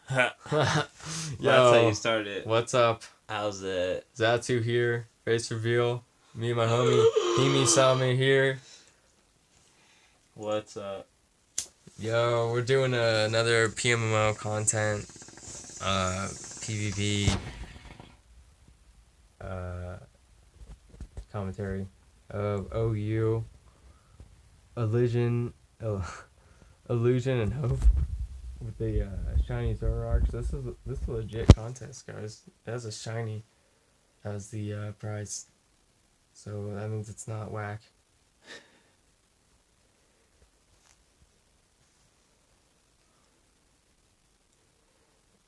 That's how you start it. What's up? How's it? Zatu here. Face reveal. Me and my homie Himi Sami here. What's up? Yo, we're doing another PMMO content, PvP, commentary of OU, Illusion and Hope with the shiny Zoroark. This is a legit contest, guys. It has a shiny as the prize, so that means it's not whack.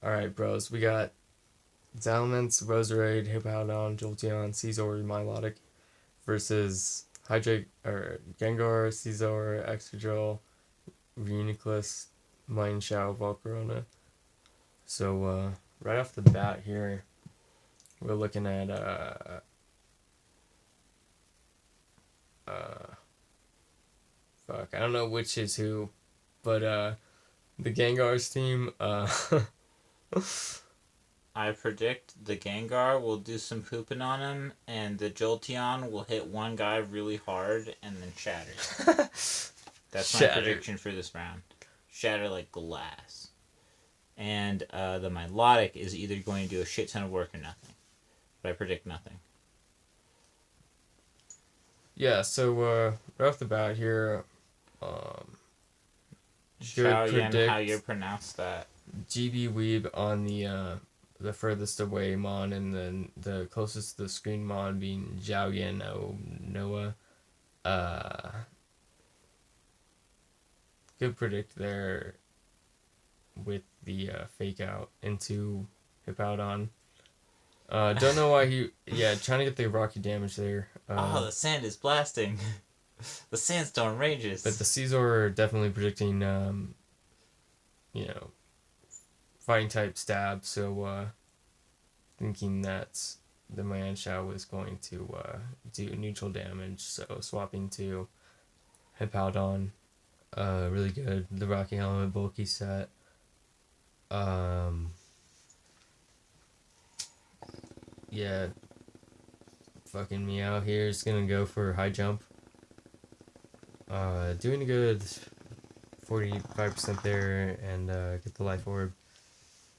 Alright, bros. We got Zalamence, Roserade, Hippowdon, Jolteon, Caesar, Milotic versus Gengar, Caesar, Excadrill, Reuniclus, Mineshaw, Volcarona. So, right off the bat here, we're looking at, fuck, I don't know which is who, but, the Gengar's team, I predict the Gengar will do some pooping on him, and the Jolteon will hit one guy really hard and then shatter. That's my prediction for this round. Shatter like glass. And the Milotic is either going to do a shit ton of work or nothing. But I predict nothing. Yeah, so right off the bat here, xiaoyenanoha, how you pronounce that? gbwead on the furthest away mon, and then the closest to the screen mon being xiaoyenanoha. Good predict there with the fake out into Hippowdon. Don't know why trying to get the rocky damage there. The sand is blasting. The sandstorm rages. But the Caesar definitely predicting, fighting type stab. So, thinking that the Mienshao was going to do neutral damage. So, swapping to Hippowdon. Really good. The Rocky Helmet, bulky set. Yeah. Fucking Meow here is gonna go for high jump. Doing a good 45% there, and get the life orb.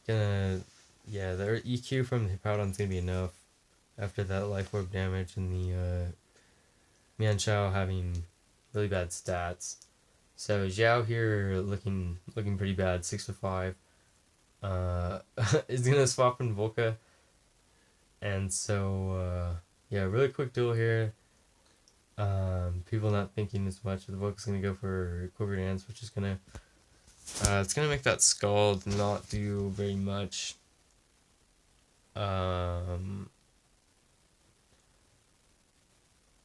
The EQ from the Hippowdon's gonna be enough after that life orb damage, and the Mienshao having really bad stats. So Xiao here looking pretty bad, 6-5. Is gonna swap in Volca, and so really quick duel here. People not thinking as much. The Volca's gonna go for Quiver Dance, which is gonna it's gonna make that Scald not do very much.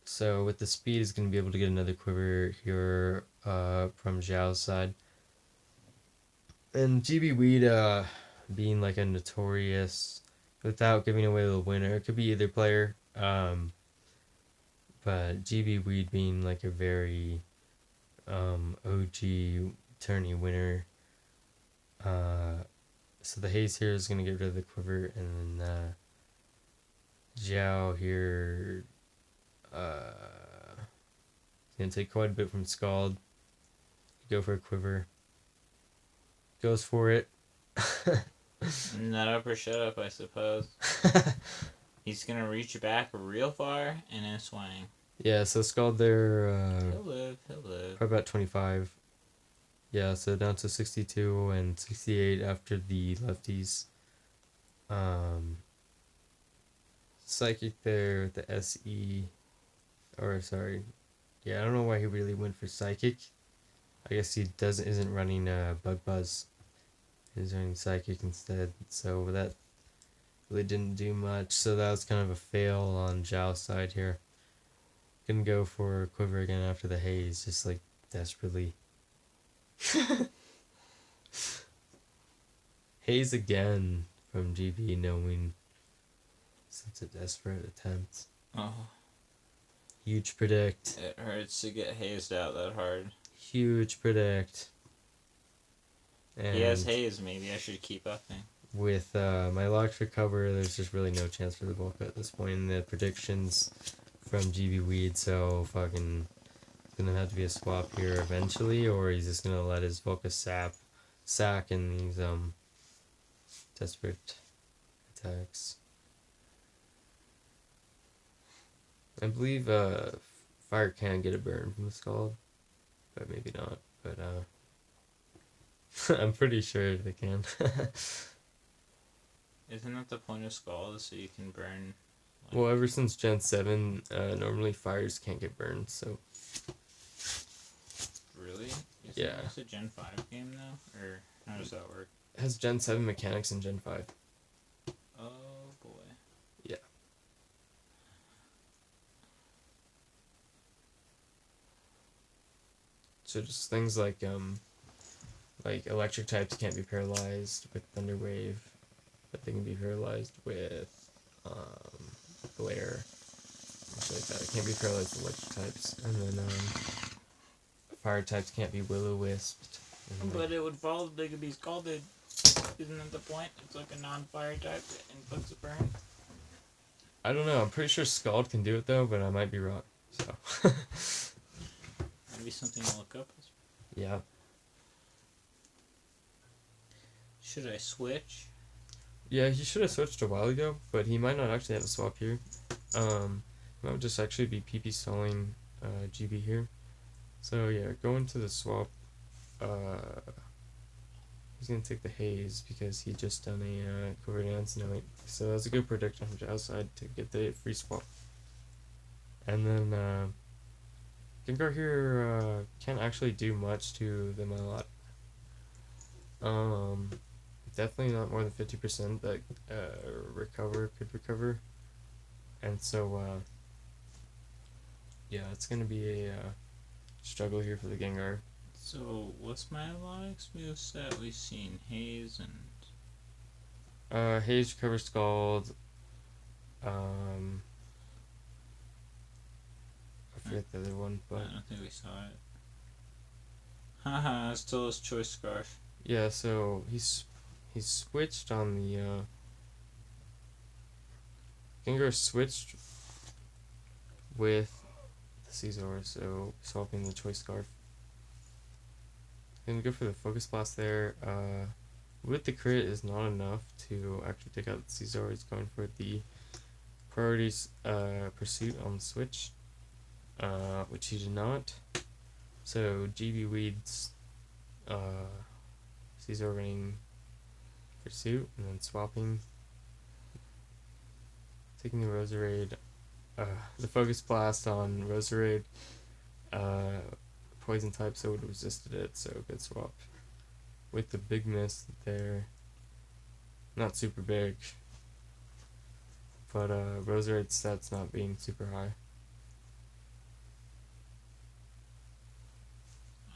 So with the speed, is gonna be able to get another Quiver here from Zhao's side. And gbwead being like a notorious, without giving away the winner, it could be either player. But gbwead being like a very OG tourney winner. So the haze here is going to get rid of the Quiver, and then Zhao here is going to take quite a bit from Scald. Go for a Quiver. Goes for it. Nut up or shut up, I suppose. He's going to reach back real far and then swing. Yeah, so Scald there. He'll live. Probably about 25. Yeah, so down to 62 and 68 after the lefties. Psychic there with the SE. Or, sorry. Yeah, I don't know why he really went for Psychic. I guess he isn't running Bug Buzz. He's running Psychic instead. So that really didn't do much. So that was kind of a fail on Zhao's side here. Gonna go for Quiver again after the haze, just like desperately. Haze again from GB, knowing such a desperate attempt. Oh. Huge predict. It hurts to get hazed out that hard. Huge predict. And he has haze. Maybe I should keep upping. With my Electric cover, there's just really no chance for the Volca at this point in the predictions from gbwead, so fucking it's gonna have to be a swap here eventually, or he's just gonna let his Volca sack in these desperate attacks. I believe fire can get a burn from the Scald, but maybe not. But I'm pretty sure they can. Isn't that the point of Scald, so you can burn? Like... Well, ever since Gen 7, normally fires can't get burned, so... Really? Yeah. It's a Gen 5 game, though? Or how does that work? It has Gen 7 mechanics in Gen 5. Oh, boy. Yeah. So just things like electric types can't be paralyzed with Thunder Wave, but they can be paralyzed with Glare. Like that. It can't be paralyzed with electric types. And then fire types can't be Will-O-Wisped. But it would fall if they could be Scalded. Isn't that the point? It's like a non-fire type that inflicts a burn. I don't know. I'm pretty sure Scald can do it though, but I might be wrong. So maybe something to look up. Yeah. Should I switch? Yeah, he should have switched a while ago, but he might not actually have a swap here. He might just actually be PP stalling GB here. So yeah, go into the swap. He's gonna take the haze because he just done a covert dance note. So that's a good prediction from Zhao's side to get the free swap. And then Gengar here can't actually do much to the Milotic. Definitely not more than 50% that could recover. And so yeah, it's gonna be a struggle here for the Gengar. So what's my Milotic's moveset? We've seen Haze and Haze recovers Scald. I forget the other one, but I don't think we saw it. Haha, still his choice scarf. Yeah, so he's switched on the Gengar switched with the Scizor, so swapping the choice scarf. Gonna go for the focus blast there. With the crit is not enough to actually take out the Scizor. He's going for the priorities pursuit on the switch, which he did not. So gbwead's Scizor running pursuit and then swapping, taking the Roserade, the focus blast on Roserade. Poison type, so it resisted it, so good swap. With the big miss there, not super big, but Roserade's stats not being super high.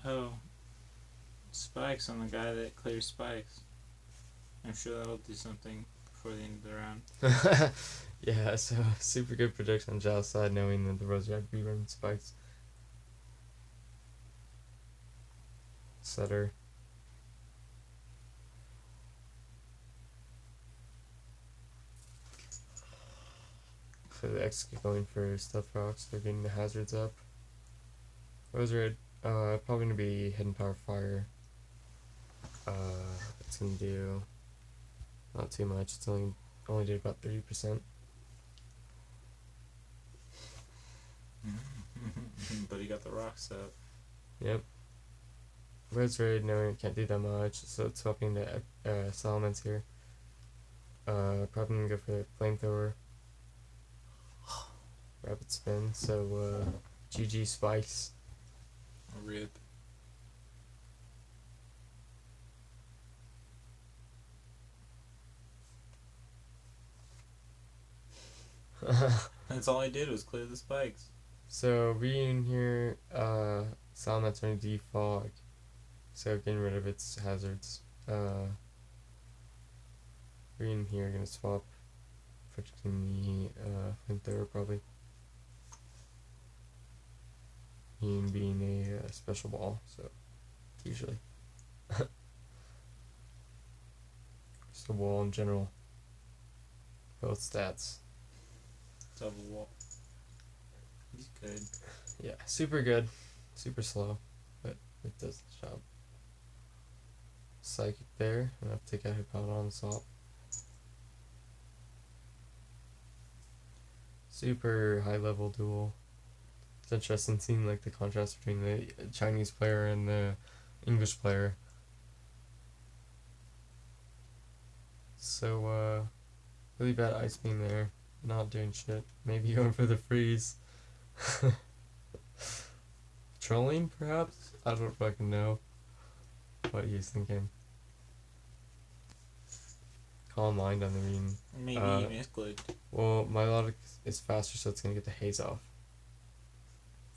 Oh, spikes on the guy that clears spikes. I'm sure that'll do something before the end of the round. Yeah, so super good prediction on Zhao's side, knowing that the Roserade be running spikes. Setter. So the X going for Stealth Rocks, they're getting the hazards up. Roserade, probably gonna be Hidden Power Fire. It's gonna do not too much, it's only did about 30%. But he got the rocks up. Yep. Roserade, no, it can't do that much, so it's swapping the Salamence here. Probably gonna go for the Flamethrower. Rapid Spin, so GG Spikes. RIP. That's all I did was clear the spikes. So reading here, Salamence running Defog. So getting rid of its hazards. Reading here, gonna swap, protecting the Flamethrower probably. Being a special ball, so usually. Just a wall in general. Both stats. Double wall. He's good. Yeah, super good. Super slow, but it does the job. Psychic there, and I have to take out Hippowdon swap. Super high level duel. It's interesting seeing like the contrast between the Chinese player and the English player. So really bad ice beam there. Not doing shit. Maybe going for the freeze. Trolling perhaps? I don't fucking know what he's thinking. Calm Mind on the Reen. Maybe he misclicked. Well, Milotic is faster, so it's gonna get the haze off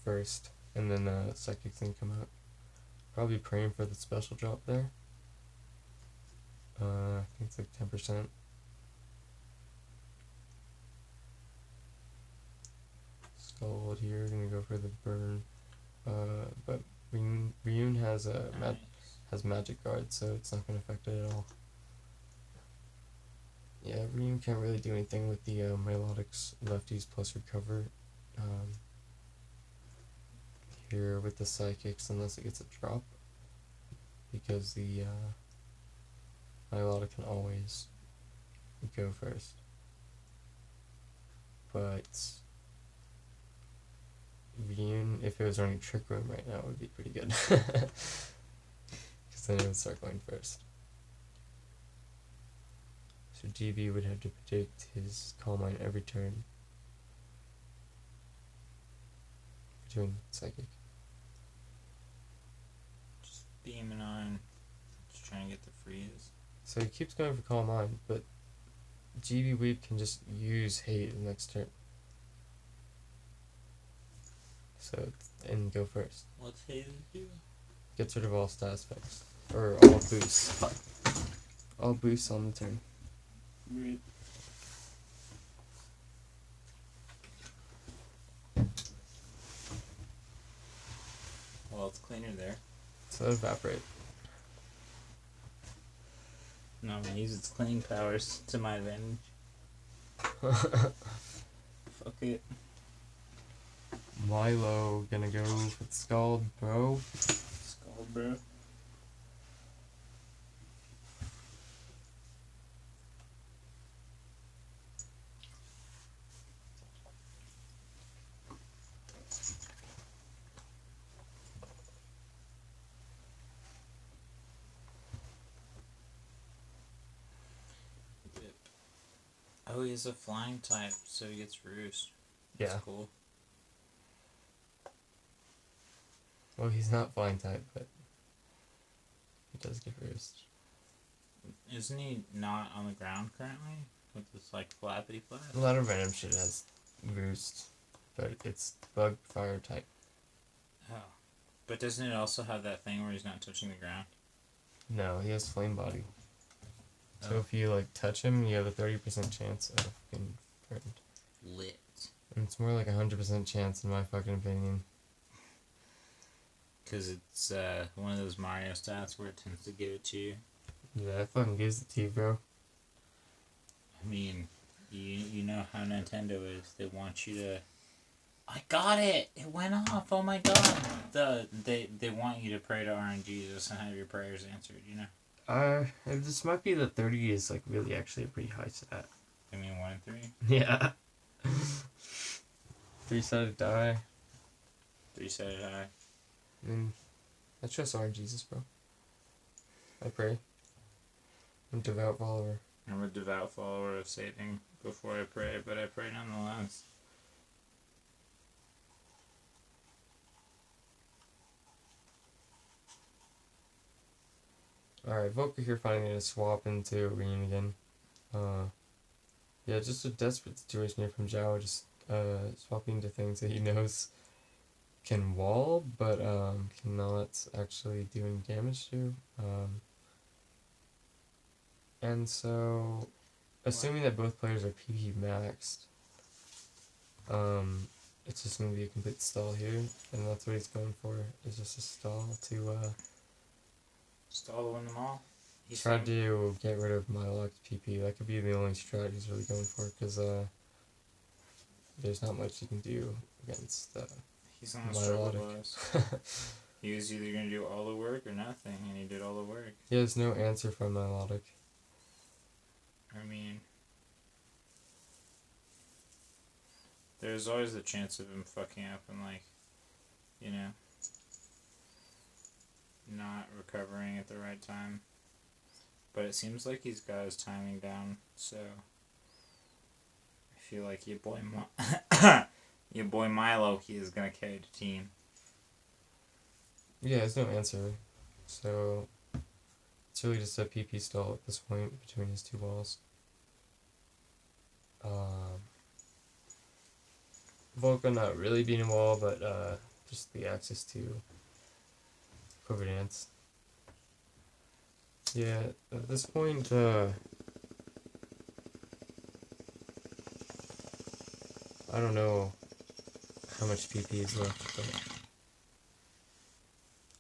first, and then Psychic's gonna come out. Probably praying for the special drop there. I think it's like 10%. Scald here, gonna go for the burn. But Ryun has a has magic guard, so it's not gonna affect it at all. Yeah, Ryun can't really do anything with the Milotic's lefties plus recover. Here with the Psychics, unless it gets a drop, because the Milotic can always go first. But Ryun, if it was running Trick Room right now, it would be pretty good. Because then it would start going first. So GB would have to predict his Calm Mind every turn. Between Psychic. Just beaming on. Just trying to get the freeze. So he keeps going for Calm Mind, but gbwead can just use Hate the next turn. So, and go first. What's Haze do? Gets rid of all stat effects. Or all boosts. All boosts on the turn. Right. Well, it's cleaner there. So evaporate. No, I'm gonna use its cleaning powers to my advantage. Fuck it. Milo gonna go with Scald, bro. Skull, bro. Oh, he's a flying type, so he gets roost. That's cool. Well, he's not flying type, but he does get roost. Isn't he not on the ground currently? With this, like, flappity flap? A lot of random shit has roost, but it's bug fire type. Oh. But doesn't it also have that thing where he's not touching the ground? No, he has flame body. So if you like touch him, you have a 30% chance of getting burned. Lit. And it's more like 100% chance in my fucking opinion. Because it's one of those Mario stats where it tends to give it to you. Yeah, it fucking gives it to you, bro. I mean, you know how Nintendo is. They want you to... I got it! It went off! Oh my god! They want you to pray to RNGesus and have your prayers answered, you know? This might be the 30 is like really actually a pretty high stat. I mean 1 and 3? Yeah. 3-sided die. 3-sided die. I mean, I trust RNGesus, bro. I pray. I'm a devout follower. I'm a devout follower of Satan before I pray, but I pray nonetheless. Alright, Voka here finding a swap into Reen again. Yeah, just a desperate situation here from Zhao, just swapping to things that he knows can wall, but cannot actually do any damage to. And so, assuming that both players are PP maxed, it's just going to be a complete stall here, and that's what he's going for, is just a stall to... Stall to win them all? He tried to get rid of Mylock's PP. That could be the only strat he's really going for, because there's not much he can do against he's on a struggle bus. He was either going to do all the work or nothing, and he did all the work. He has no answer from Milotic. I mean, there's always the chance of him fucking up and, like, you know, not recovering at the right time. But it seems like he's got his timing down, so I feel like your boy Milo, he is going to carry the team. Yeah, there's no answer. So it's really just a PP stall at this point between his two walls. Volca not really being a wall, but just the access to Quiver Dance. Yeah, at this point, I don't know how much PP is left, but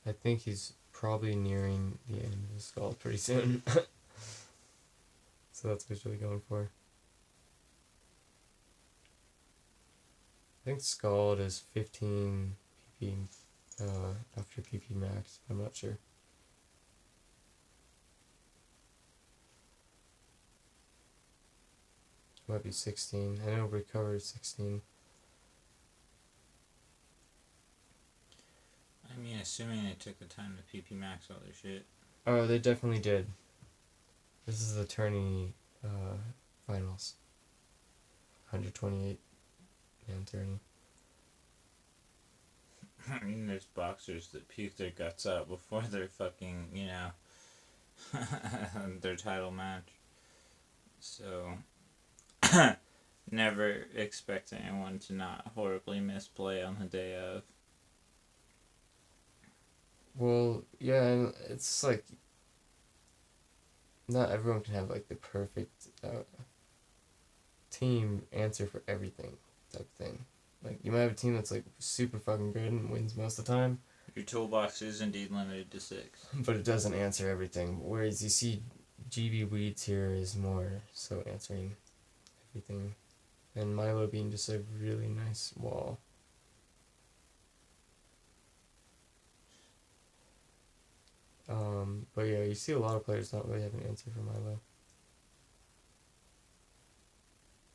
I think he's probably nearing the end of his skull pretty soon. So that's what he's really going for. I think Scald is 15 PP after PP max. I'm not sure. It might be 16. I know Recover is 16. I mean, assuming they took the time to PP max all their shit. Oh, they definitely did. This is the tourney finals. 128 man tourney. I mean, there's boxers that puke their guts out before their fucking, you know, their title match. So, never expect anyone to not horribly misplay on the day of. Well, yeah, and it's like, not everyone can have, like, the perfect team answer for everything type thing. Like, you might have a team that's, like, super fucking good and wins most of the time. Your toolbox is indeed limited to 6. But it doesn't answer everything. Whereas you see gbwead here is more so answering everything. And Milo being just a really nice wall. But yeah, you see a lot of players not really have an answer for Milo.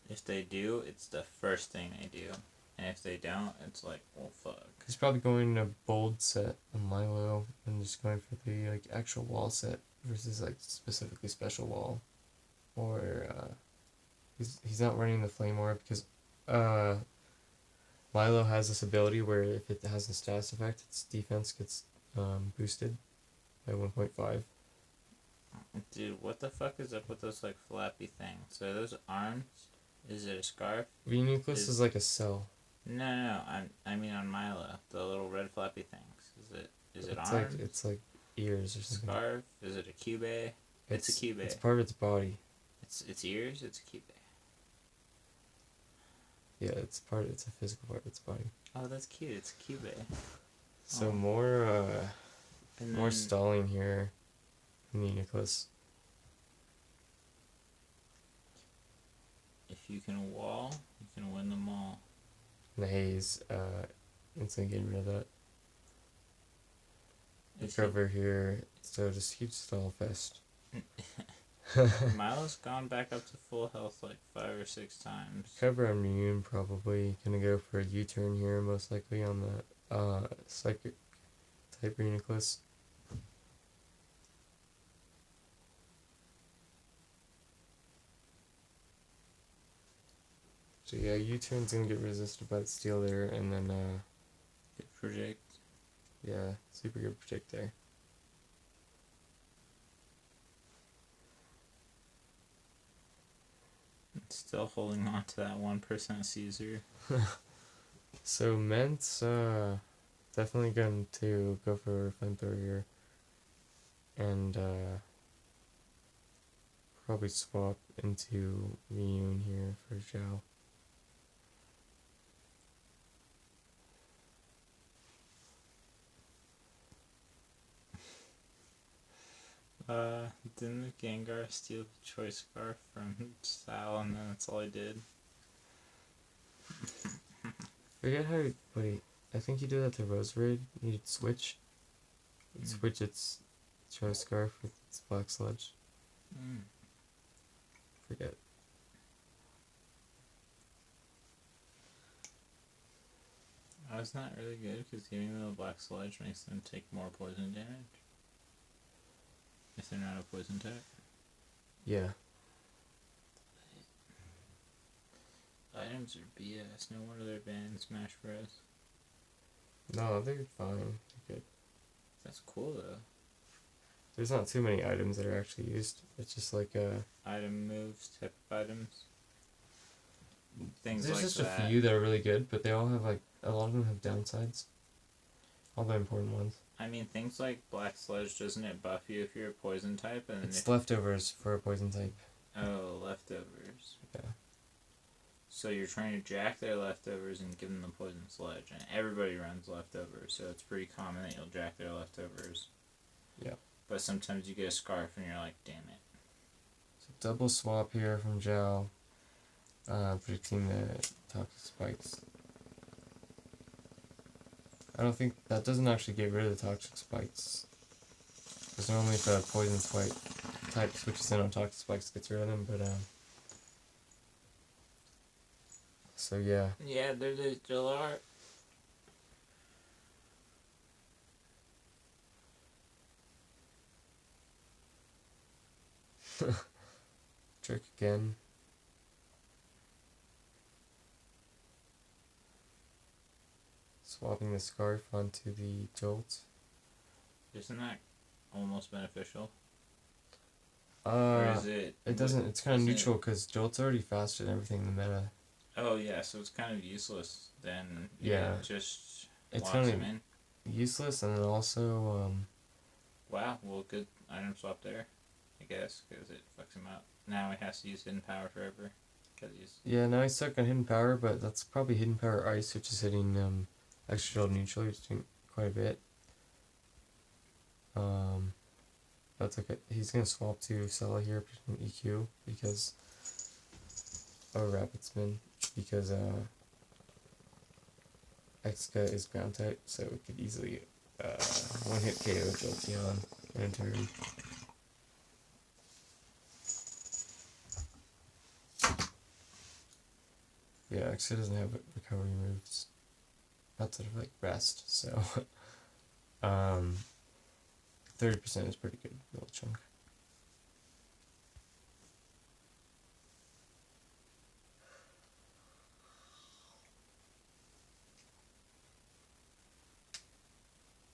If they do, it's the first thing they do. And if they don't, it's like, well, fuck. He's probably going a bold set on Milo and just going for the, like, actual wall set versus, like, specifically special wall. Or he's not running the flame orb because Milo has this ability where if it has a status effect, its defense gets boosted by 1.5. Dude, what the fuck is up with those, like, flappy things? Are those arms? Is it a scarf? V-Nucleus is like a cell. No. I mean on Milo, the little red flappy things. Is it arms? Like, it's like ears or something. Scarf? Is it a cube? It's a cube. It's part of its body. It's ears. It's a cube. Yeah, it's a physical part of its body. Oh, that's cute. It's a cube. So more stalling here in the Nicholas. If you can wall, you can win them all. And the haze, instantly getting rid of that. The cover here, so just huge stall fest. Milo's gone back up to full health like 5 or 6 times. Cover immune probably gonna go for a U-turn here, most likely on the psychic type Nicholas. So yeah, U-turn's gonna get resisted by the steel there, and then Good project. Yeah, super good project there. Still holding on to that 1% Caesar. So Ment's definitely going to go for flamethrower here. And probably swap into Reune here for Zhao. Didn't the Gengar steal the choice scarf from Sal and then that's all he did? Forget how. Wait, I think you do that to Roserade. You'd switch. Switch its choice scarf with its black sludge. Forget. Oh, it's not really good because giving them a black sludge makes them take more poison damage. If they're not a poison type. Yeah. Items are BS. No wonder they're banned in Smash Bros. No, they're fine. They're good. That's cool though. There's not too many items that are actually used. It's just like item moves, type of items. Things there's like just that. a few that are really good, but they all have like a lot of them have downsides. All the important ones. I mean, things like Black Sludge, doesn't it buff you if you're a poison type? And it's leftovers for a poison type. Oh, leftovers. Yeah. So you're trying to jack their leftovers and give them the poison sludge, and everybody runs leftovers, so it's pretty common that you'll jack their leftovers. Yeah. But sometimes you get a scarf and you're like, damn it. So double swap here from Zhao. Predicting the toxic spikes. I don't think that doesn't actually get rid of the toxic spikes. Because normally if a poison spike type switches in on toxic spikes, gets rid of them, but so yeah. Yeah, they still are. Trick again. Swapping the scarf onto the jolt. Isn't that almost beneficial? Or is it? It doesn't. It's kind of neutral because jolt's already faster than everything in the meta. Oh yeah, so it's kind of useless then. Yeah. Just it's locks kind him of in. useless, and then also Wow. Well, good item swap there, I guess, because it fucks him up. Now he has to use hidden power forever. Cause he's. Yeah, now he's stuck on hidden power, but that's probably hidden power ice, which is hitting extra shield neutral. He's doing quite a bit. That's okay. He's gonna swap to Sella here from EQ because Rapid Spin because Xka is ground type, so it could easily one hit KO Jolteon in a turn. Yeah, Xka doesn't have recovery moves outside of like rest, so 30% is pretty good, little chunk.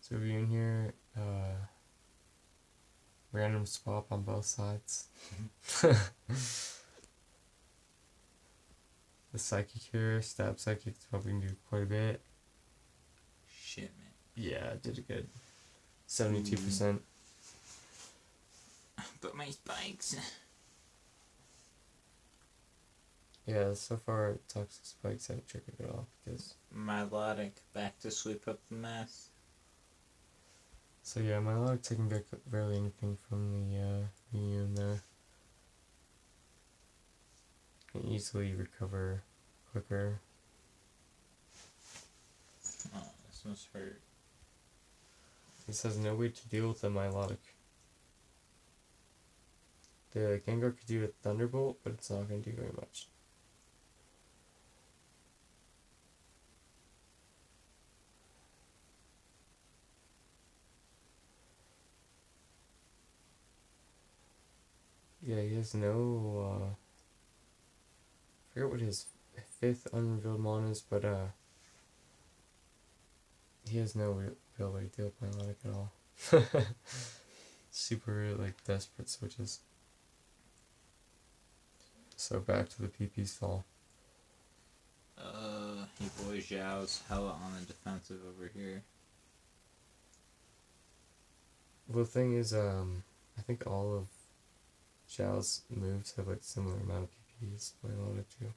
So we're in here, random swap on both sides. The psychic here, stab psychic is probably gonna do quite a bit. Shit, man. Yeah, did it good. 72%. But my spikes. Yeah, so far toxic spikes haven't triggered at all because. Milotic back to sweep up the mess. So yeah, Milotic taking barely anything from the reunion there. Can easily recover quicker. Oh, this must hurt. This has no way to deal with the Milotic. The Gengar could do a Thunderbolt, but it's not going to do very much. Yeah, he has no, I forget what his 5th unrevealed mon is, but he has no real way to deal with Milotic at all. Super, like, desperate switches. So back to the PP stall. He boy Zhao's hella on the defensive over here. Well, the thing is, I think all of Zhao's moves have like similar amount of PPs Milotic too.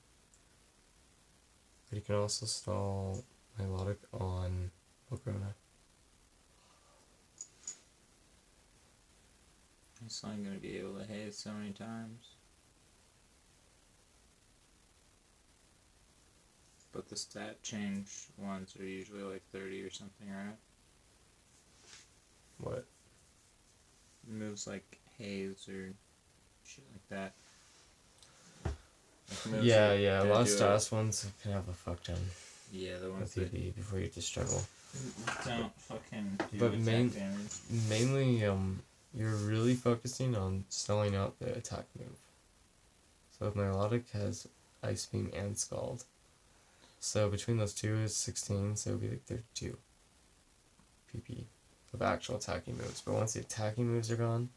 But he can also stall Milotic on Pokemon. He's only going to be able to hit so many times. But the stat change ones are usually like 30 or something, right? What? Moves like haze or shit like that. Like Yeah. A lot of status ones can have a fuck ton. Yeah, the ones with EV before you just struggle. Don't fucking do but attack damage. Mainly, you're really focusing on selling out the attack move. So Melodic has Ice Beam and Scald. So between those two is 16, so it would be like 32 PP of actual attacking moves. But once the attacking moves are gone,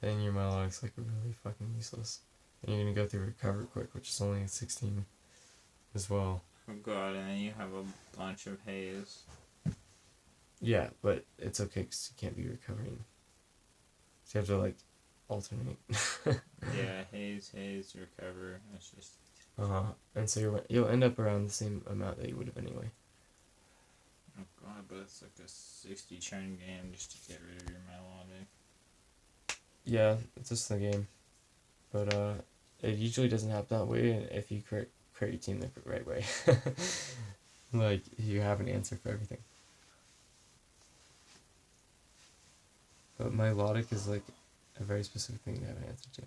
then your Melodic's like really fucking useless. And you're gonna go through Recover quick, which is only 16 as well. Oh god, and then you have a bunch of haze. Yeah, but it's okay because you can't be recovering. So you have to like alternate. Yeah, haze, recover. That's just. And so you'll end up around the same amount that you would have anyway. Oh god, but it's like a 60 turn game just to get rid of your Melodic. Yeah, it's just the game. But it usually doesn't happen that way if you create your team the right way. Like, you have an answer for everything. But Melodic is like a very specific thing to have an answer to.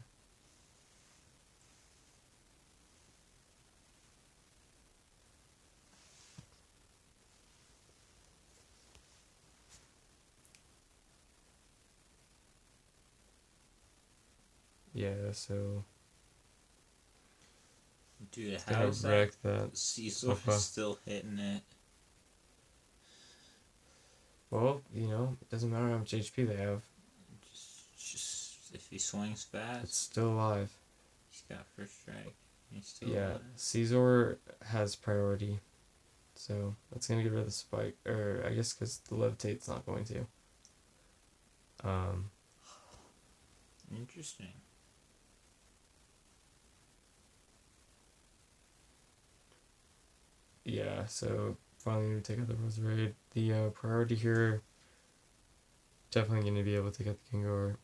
Yeah, so... Dude, how is that Cecil still hitting it? Well, you know, it doesn't matter how much HP they have. Just if he swings fast. It's still alive. He's got first strike. He's still alive. Caesar has priority. So, that's going to get rid of the spike. Or, I guess because the levitate's not going to. Interesting. Yeah, so finally we take out the Roserade. The priority here, definitely going to be able to take out the Gengar.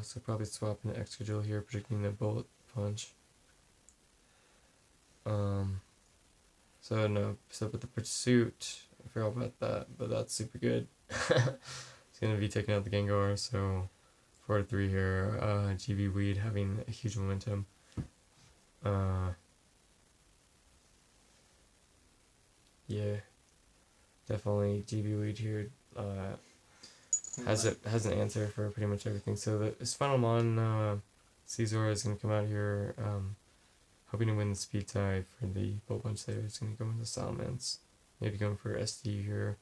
So probably swap an Excadrill here, predicting the Bullet Punch. So with the Pursuit, I forgot about that, but that's super good. It's going to be taking out the Gengar, so 4-3 here. gbwead having a huge momentum. Yeah, definitely gbwead here has an answer for pretty much everything. So his final mon, Caesar, is going to come out here hoping to win the speed tie for the Bullet Punch there. He's going to go into Salamence, maybe going for SD here.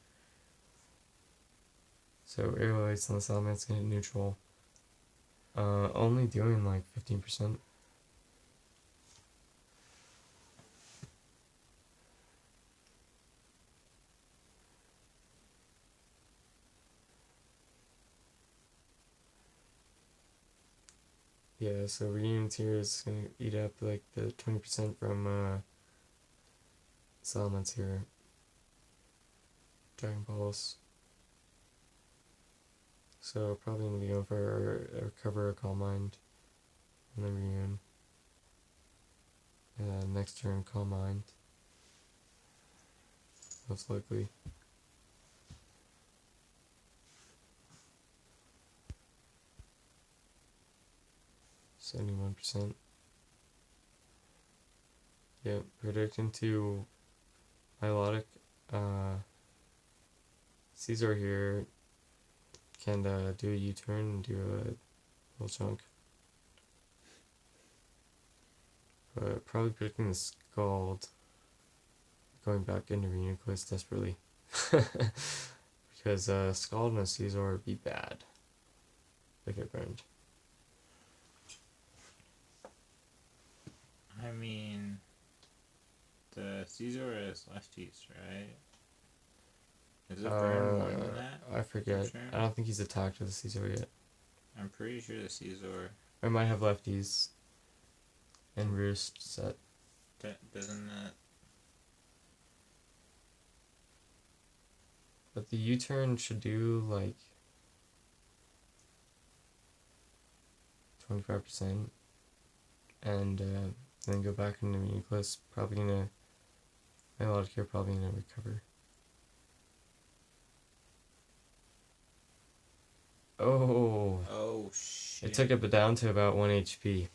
So Aerial Ace on the Salamence going to hit neutral. Only doing like 15%. Yeah, so Reunions here is going to eat up like the 20% from Salamence here. Dragon Pulse. So probably going to be going for a Recover, a Calm Mind, and then Reunion. Next turn, Calm Mind. Most likely. %. Yep, predicting to Melodic. Caesar here can do a U-turn and do a little chunk. But probably predicting the Scald. Going back into Reunion Quest desperately. Because Scald and a Caesar would be bad. They get burned. I mean, the Caesar is lefties, right? Is it burn more than that? I forget. Sure? I don't think he's attacked with the Caesar yet. I'm pretty sure the Caesar... Or might have lefties. And roost set. Doesn't that... But the U-turn should do like... 25%, and then go back into nucleus. Probably gonna, my melodic here probably gonna recover. Oh shit. It took it down to about 1 HP.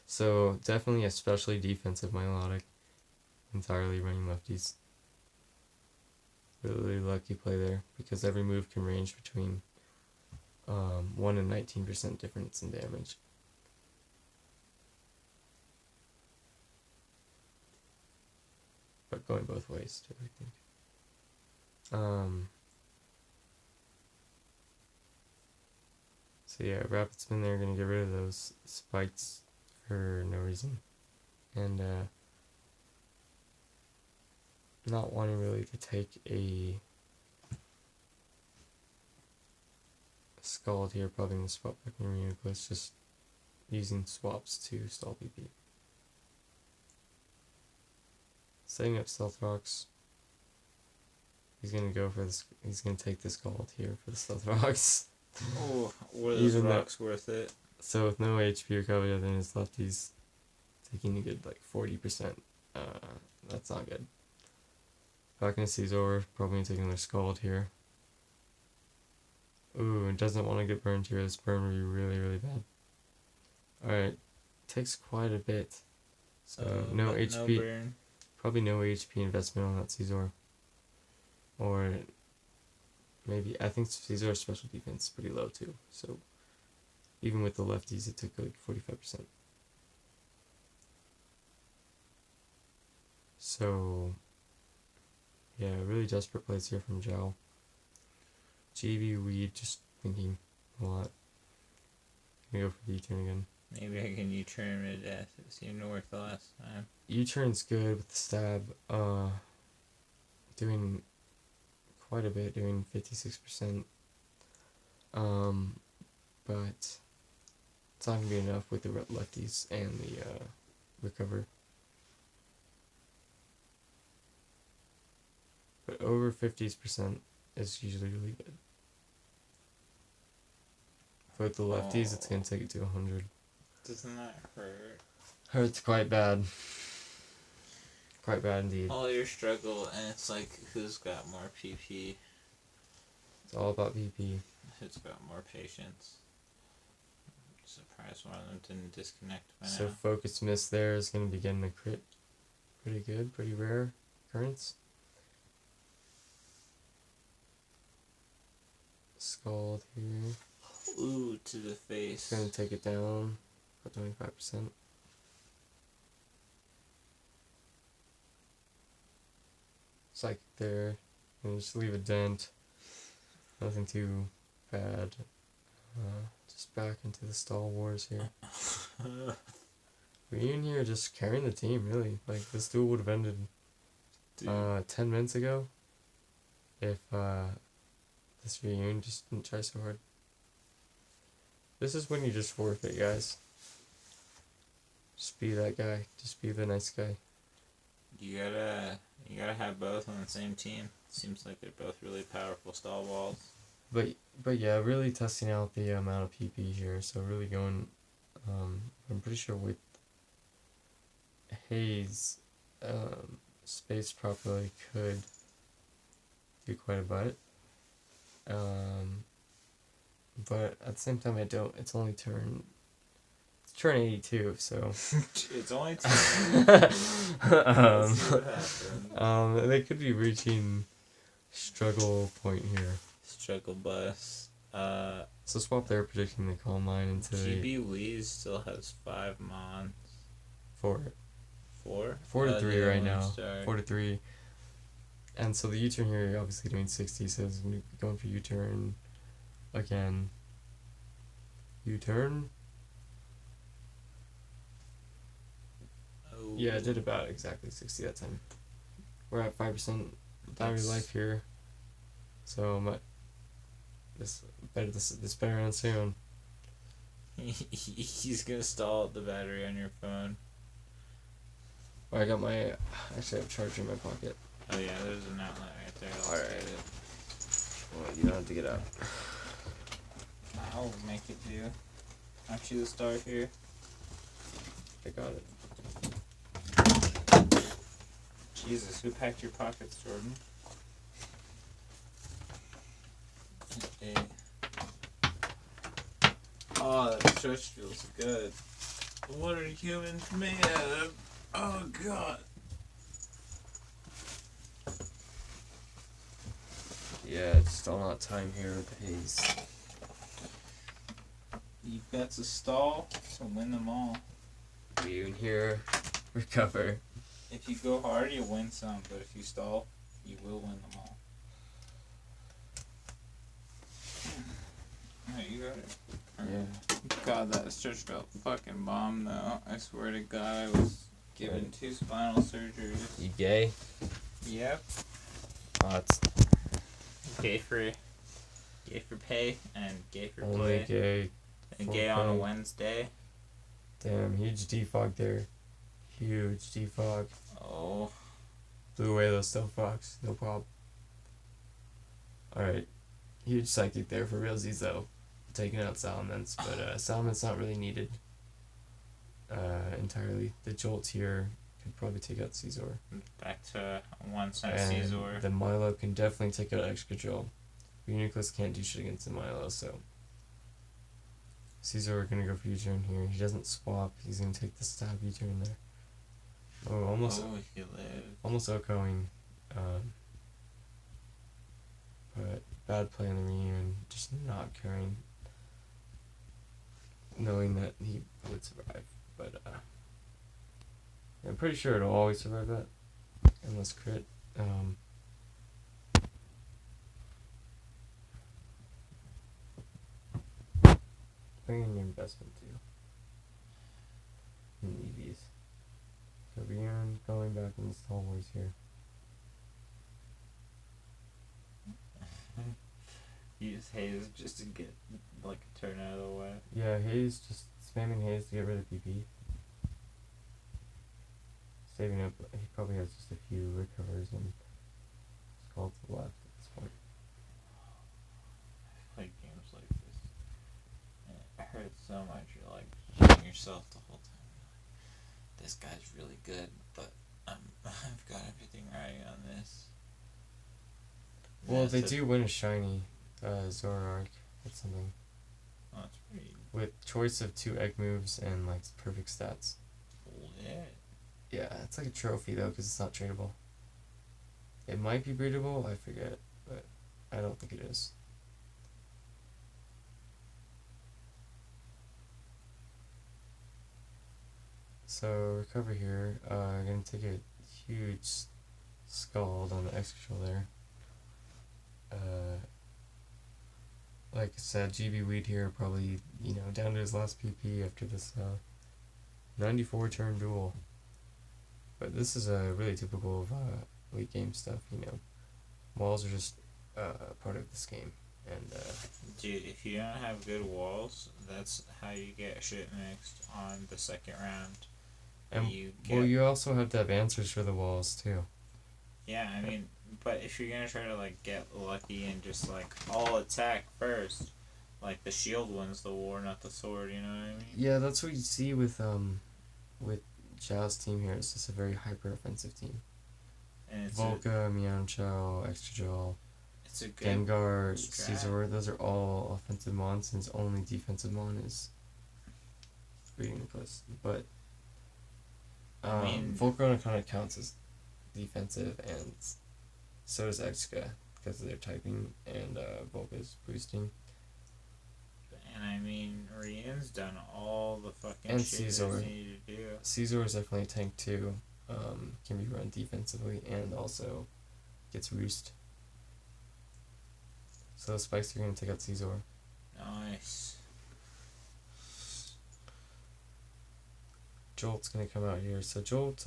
So definitely especially defensive melodic. Entirely running lefties. Really lucky play there, because every move can range between 1 and 19% difference in damage. But going both ways too, I think. So yeah, rapid spin there, gonna get rid of those spikes for no reason. And not wanting really to take a Scald here, probably gonna swap back in nucleus, just using swaps to stall PP. Setting up stealth rocks. He's gonna go for this. He's gonna take this Scald here for the stealth rocks. Oh, were those rocks worth it? So with no HP recovery other than his lefties, taking a good like 40%. That's not good. Back into Caesar, probably taking another Scald here. Ooh, and doesn't want to get burned here. This burn would be really, really bad. Alright, takes quite a bit. So no HP. No Probably no HP investment on that Caesar. Or maybe, I think Caesar's special defense is pretty low too. So even with the lefties, it took like 45%. So yeah, really desperate plays here from Zhao. gbwead, just thinking a lot. Gonna go for the U-turn again. Maybe I can U-turn him to death. It seemed to work the last time. U-turn's good with the stab. Doing quite a bit, doing 56%. But it's not gonna be enough with the lefties and the recover. But over 50% is usually really good. With the lefties, it's gonna take it to 100. Doesn't that hurt? Hurts quite bad. Quite bad indeed. All your struggle, and it's like, who's got more PP? It's all about PP. Who's got more patience? I'm surprised one of them didn't disconnect by So now. focus miss there is gonna be getting a crit. Pretty good, pretty rare occurrence. Scald here. Ooh, to the face. Gonna take it down about 25%. Psychic there. Gonna just leave a dent. Nothing too bad. Just back into the stall wars here. Reunion here just carrying the team, really. Like, this duel would have ended 10 minutes ago if this reunion just didn't try so hard. This is when you just forfeit, guys. Just be that guy. Just be the nice guy. You gotta have both on the same team. Seems like they're both really powerful stall walls. But yeah, really testing out the amount of PP here. So really going, I'm pretty sure with Hayes, spaced properly could do quite a bit. But at the same time, I don't. It's only turn 82, so. It's only turn. They could be reaching struggle point here. Struggle bus. So swap there, predicting the calm line into gbwead still has 5 mons. 4. 4? 4 to 3 right now. Start. 4 to 3. And so the U-turn here, you're obviously doing 60, so it's going for U-turn again. U-turn. Oh. Yeah, I did about exactly 60 that time. We're at 5% battery life here. So this better run soon. He's gonna stall the battery on your phone. Oh, I got my. Actually, I have a charger in my pocket. Oh yeah, there's an outlet right there. Alright. Well, you don't have to get up. I'll make it do. Aren't you the star here? I got it. Jesus, who packed your pockets, Jordan? Okay. Oh, that stretch feels good. What are humans made out of? Oh, God. Yeah, it's still not time here with the haze. You've got to stall to win them all. We in here recover. If you go hard, you win some, but if you stall, you will win them all. Oh, you got it? Yeah. God, that stretch felt fucking bomb, though. I swear to God, I was given 2 spinal surgeries. You gay? Yep. Hot. Gay for pay and gay for Only play. gay. And gay on a Wednesday. Damn, huge defog there. Huge defog. Oh. Blew away those still fogs. No problem. Alright. Huge psychic there for realsies though. Taking out Salamence, but Salamence not really needed entirely. The Jolt here could probably take out Caesar. Back to 1-cent And Caesar. the Milo can definitely take out Excadrill. Uniqueless can't do shit against the Milo, so Caesar gonna go for U-turn here. He doesn't swap. He's gonna take the stab U-turn there. Oh, almost. Oh, he lived. Almost outgoing. But bad play on the reunion. Just not caring. Knowing that he would survive, but I'm pretty sure it'll always survive that, unless crit. Bring in your investment too. In EVs. So Reunion going back in the Star Wars here. Use haze just to get like a turn out of the way. Yeah, haze, just spamming haze to get rid of PP. Saving up, he probably has just a few recovers and Skull to the left at this point. I play games like this, and it hurts so much. You're like shitting yourself the whole time. You're like, this guy's really good, but I've got everything right on this. Well, they do win a shiny Zoroark. That's something. Oh, that's pretty With choice of 2 egg moves and like perfect stats. lit. Yeah, it's like a trophy though, because it's not tradable. It might be breedable, I forget, but I don't think it is. So recover here. Gonna take a huge scald on the Excadrill there. Like I said, gbwead here probably, down to his last PP after this 94 turn duel. But this is really typical of late game stuff, Walls are just part of this game. And Dude, if you don't have good walls, that's how you get shit mixed on the second round. and you also have to have answers for the walls too. Yeah, I mean, but if you're gonna try to like get lucky and just like all attack first, like the shield wins the war, not the sword. You know what I mean? Yeah, that's what you see with Zhao's team here. It's just a very hyper offensive team. And it's Volca, Miancho, Excadrill, it's a good Gengar, strat. Caesar. Those are all offensive mons. Since only defensive mon is ridiculous. But I mean, Volcarona kind of counts as defensive, and so does Exca because of their typing, and Volca's boosting. And I mean, Rian's done all the fucking And shit Caesar. that he needed to do. Caesar is definitely a tank too. Can be run defensively and also gets roost. So the spikes are going to take out Caesar. Nice. Jolt's going to come out here. So Jolt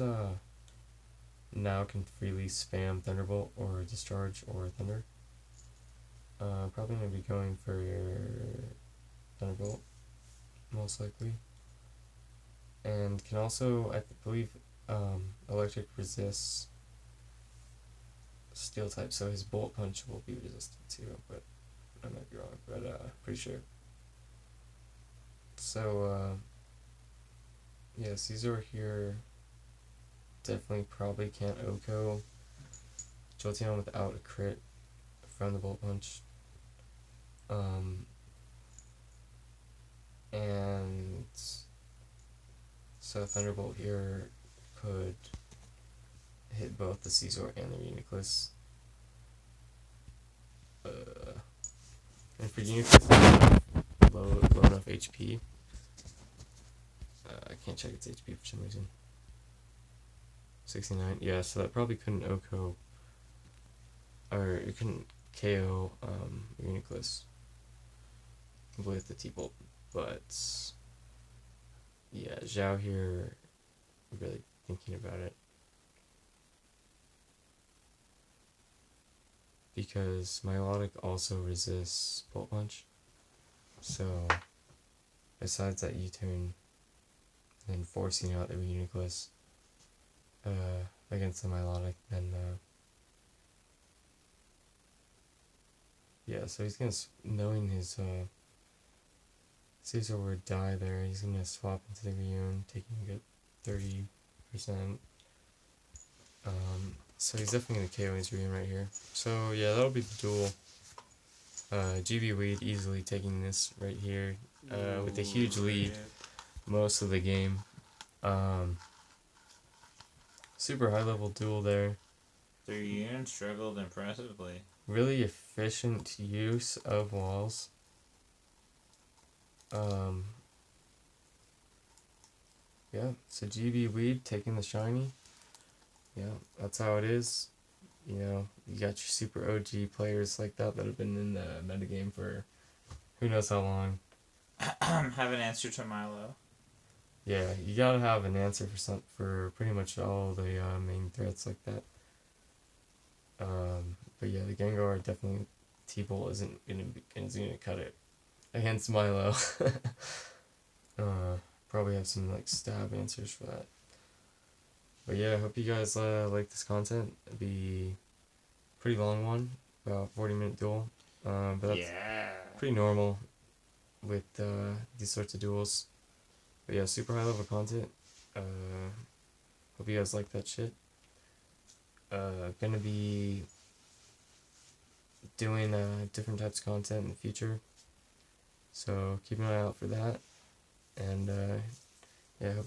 now can freely spam Thunderbolt or Discharge or Thunder. Probably going to be going for Thunderbolt, most likely. And can also, I believe, Electric resists Steel type, so his Bolt Punch will be resistant too, but I might be wrong, but pretty sure. So, yeah, Caesar here definitely probably can't OHKO. Jolteon without a crit from the Bolt Punch. And so Thunderbolt here could hit both the Caesar and the Uniclus. And for Uniclus, low enough HP. I can't check its HP for some reason. 69. Yeah, so that probably couldn't OHKO, or it couldn't KO Uniclus with the T-Bolt. But yeah, Xiao here, really thinking about it, because Milotic also resists Bolt Punch. So besides that U-turn, and forcing out the Uniclus against the Milotic, then yeah, so he's gonna, knowing his Caesar would die there, he's gonna swap into the Ryun, taking a good 30%. So he's definitely gonna KO his Ryun right here. So yeah, that'll be the duel. gbwead easily taking this right here with a huge lead most of the game. Super high level duel there. The Ryun struggled impressively. Really efficient use of walls. Yeah, so gbwead taking the shiny. Yeah, that's how it is. You know, you got your super OG players like that have been in the metagame for who knows how long. Have an answer to Milo. Yeah, you gotta have an answer for pretty much all the main threats like that. But yeah, the Gengar definitely T-Bolt isn't gonna cut it against Milo. Probably have some like stab answers for that. But yeah, I hope you guys like this content. It'll be a pretty long one, about 40-minute duel. But that's pretty normal with these sorts of duels. But yeah, super high level content. Hope you guys like that shit. Gonna be doing different types of content in the future. So keep an eye out for that. And yeah,